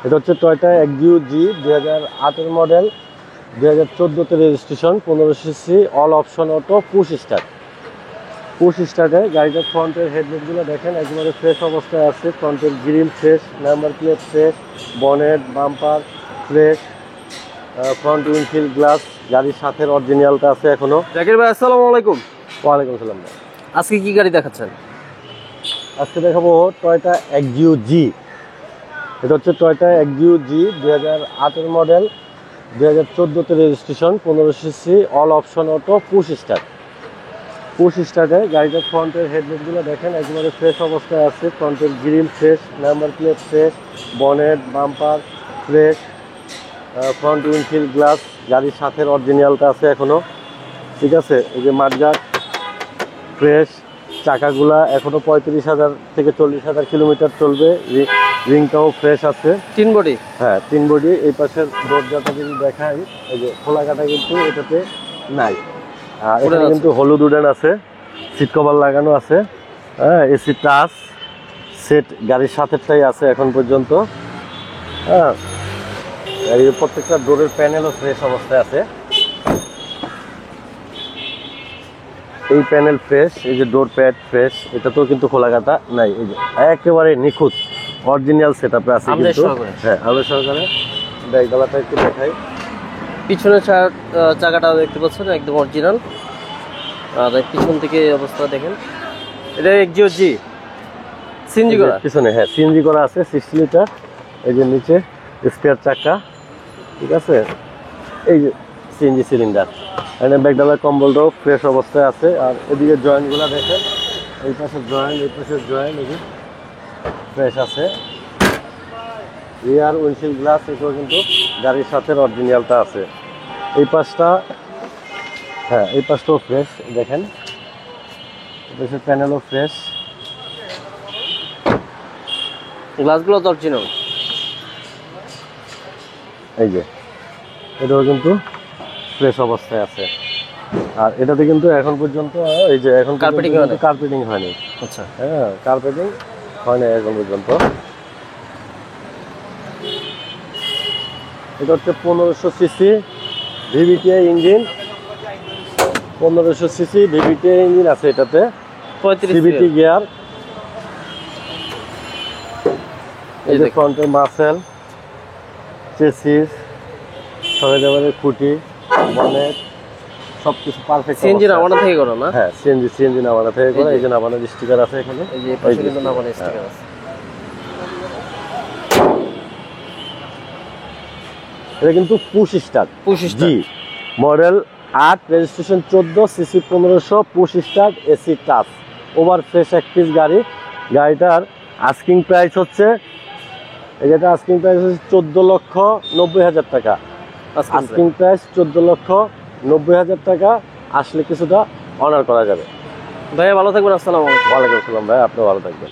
এটা হচ্ছে Toyota Axio G 2008 model, 2014-তে registration, 15 CC, all option auto, push স্টার্টে। গাড়িটার ফ্রন্টের হেডলাইটগুলো দেখেন একেবারে ফ্রেশ অবস্থায় আছে। ফ্রন্টের grille fresh, number plate fresh, bonnet bumper fresh, front windshield glass গাড়ির সাথে অরিজিনালটা আছে এখনো। জাকির ভাই আসসালামু আলাইকুম। ওয়ালাইকুম আসসালাম ভাই। আজকে কি গাড়ি দেখাচ্ছেন? আজকে দেখাবো টয়োটা এক্সিও জি। এটা হচ্ছে টয়োটা এক্সিও জি 2008 মডেল, 2014-তে registration, 15 CC, all option auto, push স্টার্টে। গাড়িটার ফ্রন্টের হেডলাইটগুলো দেখেন একেবারে ফ্রেশ অবস্থায় আছে। ফ্রন্টের grille fresh, number plate fresh, bonnet bumper fresh, front windshield glass গাড়ির সাথে অরিজিনালটা আছে এখনো। ঠিক আছে, এই যে মাঠগার্ড ফ্রেশ, চাকাগুলা এখনো 35,000 থেকে 40,000 কিলোমিটার চলবে। রিংটাও ফ্রেশ আছে। 3 বডি? হ্যাঁ, 3 বডি। এই পাশের দরজাটা যদি দেখাই, এই যে খোলা কাটা কিন্তু এটাতে নাই। আর এখানে কিন্তু হলুদ উডেন আছে, সিট কভার লাগানো আছে। হ্যাঁ, এসি টাচ সেট গাড়ির সাথেটাই আছে এখন পর্যন্ত। হ্যাঁ, এই প্রত্যেকটা ডোরের প্যানেলও ফ্রেশ অবস্থায় আছে। এই প্যানেল ফ্রেশ, এই যে ডোর প্যাড ফ্রেশ, এটাতেও কিন্তু খোলা কাটা নাই। এই যে একেবারে নিখুঁত অরিজিনাল সেটআপে আছে কিন্তু। হ্যাঁ, আলো সহকারে। ব্যাকডালাটা একটু দেখাই। পিছনের চাকাটা দেখতে পাচ্ছেন একদম অরিজিনাল। আর পিছন থেকে অবস্থা দেখেন। এটা এক্সিও জি সিএনজি করা পিছনে। হ্যাঁ, সিএনজি করা আছে 60 লিটার। এই যে নিচে স্পেয়ার চাকা। ঠিক আছে, এই যে সিএনজি সিলিন্ডার। এখানে ব্যাকডালার কম্বলটাও ফ্রেশ অবস্থায় আছে। আর এদিকে জয়েন্টগুলো দেখেন, এই পাশের জয়েন্ট, এই পাশের জয়েন্ট, এই যে ফ্রেশ আছে। রিয়ার উইন্ডশিল্ড গ্লাস এটাও কিন্তু গাড়ির সাথে অরিজিনালটা আছে। এই পাশটা, হ্যাঁ এই পাশটাও ফ্রেশ দেখেন। এই পাশের প্যানেলও ফ্রেশ। গ্লাসগুলো তো অরিজিনাল। এই যে এটাও কিন্তু ফ্রেশ অবস্থায় আছে। আর এটাতে কিন্তু এখন পর্যন্ত এই যে এখন কার্পেটিং হয়নি। আচ্ছা, হ্যাঁ, কার্পেটিং হয় না এখন পর্যন্ত। এটা হচ্ছে 1500 CC VVTi engine. 1500 CC VVTi engine আছে এটাতে। 35 সিভিটি গিয়ার। এই যে ফ্রন্টের মাসেল, চেসিস, সরেজবারের খুঁটি, বনেট সবকিছু পারফেক্ট। সিএনজি নামানো থেকে করা না? হ্যাঁ, সিএনজি নামানো থেকে করা। এই যে নামানোর স্টিকার আছে এখানে। এই যে পাশে কিন্তু নামানোর স্টিকার আছে। এটা কিন্তু push start G model 8, registration 14, CC 1500, push start, AC touch, over fresh এক পিস গাড়ি। গাড়িটার আস্কিং প্রাইস হচ্ছে, এটা আস্কিং প্রাইস হচ্ছে 14,90,000 টাকা। আস্কিং প্রাইস 14,90,000 টাকা। আসলে কিছুটা অনার করা যাবে। ভাইয়া ভালো থাকবেন। আসসালামু আলাইকুম। ওয়ালাইকুম আসসালাম ভাই, আপনিও ভালো থাকবেন।